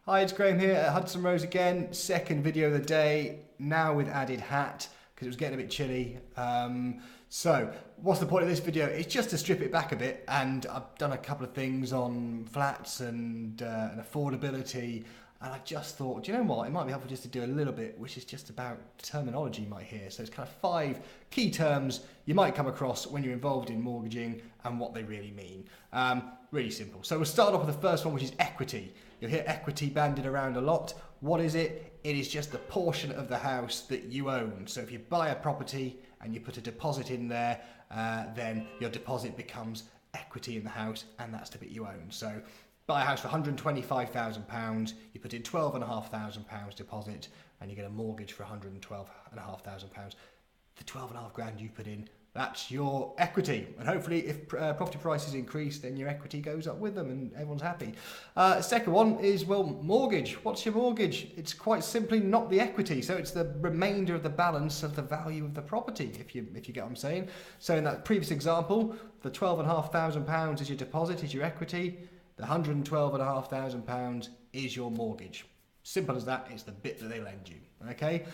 Hi, it's Graham here at Hudson Rose again. Second video of the day, now with added hat, because it was getting a bit chilly. So, what's the point of this video? It's just to strip it back a bit, and I've done a couple of things on flats and affordability, and I just thought, do you know what? It might be helpful just to do a little bit, which is just about terminology you might hear. So it's kind of 5 key terms you might come across when you're involved in mortgaging and what they really mean. Really simple. So we'll start off with the first one, which is equity. You'll hear equity banded around a lot. What is it? It is just the portion of the house that you own. So if you buy a property and you put a deposit in there, then your deposit becomes equity in the house, and that's the bit you own. So buy a house for £125,000, you put in £12,500 deposit, and you get a mortgage for £112,500. The 12.5 grand you put in, that's your equity. And hopefully if property prices increase, then your equity goes up with them and everyone's happy. Second one is, well, mortgage. What's your mortgage? It's quite simply not the equity. So it's the remainder of the balance of the value of the property, if you get what I'm saying. So in that previous example, the £12,500 is your deposit, is your equity. The £112,500 is your mortgage. Simple as that. It's the bit that they lend you. Okay.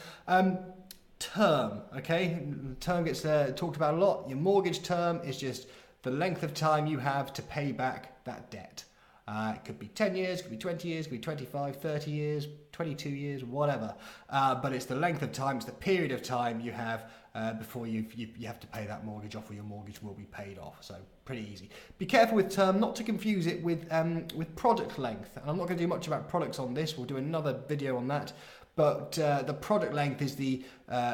Term, okay? Term gets talked about a lot. Your mortgage term is just the length of time you have to pay back that debt. It could be 10 years, could be 20 years, could be 25, 30 years, 22 years, whatever. But it's the length of time, it's the period of time you have before you have to pay that mortgage off, or your mortgage will be paid off. So pretty easy. Be careful with term, not to confuse it with product length. And I'm not going to do much about products on this. We'll do another video on that. But the product length is the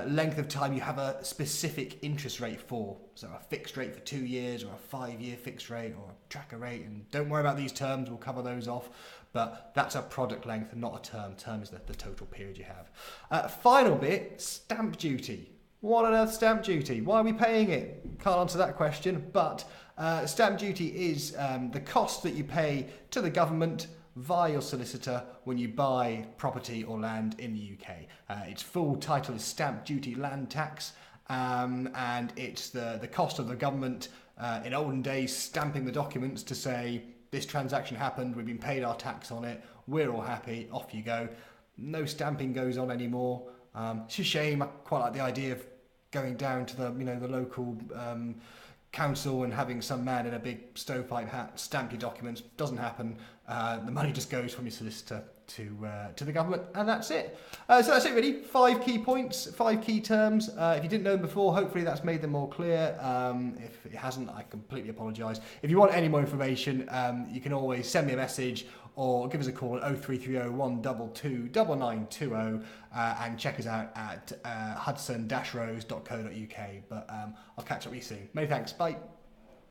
length of time you have a specific interest rate for. So a fixed rate for 2 years, or a 5-year fixed rate, or a tracker rate. And don't worry about these terms, we'll cover those off. But that's a product length, not a term. Term is the total period you have. Final bit, stamp duty. What on earth stamp duty? Why are we paying it? Can't answer that question. But stamp duty is the cost that you pay to the government via your solicitor when you buy property or land in the UK. Its full title is Stamp Duty Land Tax, and it's the cost of the government in olden days stamping the documents to say this transaction happened, we've been paid our tax on it, we're all happy, off you go. No stamping goes on anymore. It's a shame. I quite like the idea of going down to the local council and having some man in a big stovepipe hat stamp your documents. Doesn't happen. The money just goes from your solicitor to the government, and that's it. So that's it really. 5 key points, 5 key terms. If you didn't know them before, hopefully that's made them more clear. If it hasn't, I completely apologise. If you want any more information, you can always send me a message or give us a call at 0330 122 9920 and check us out at hudson-rose.co.uk. But I'll catch up with you soon. Many thanks. Bye.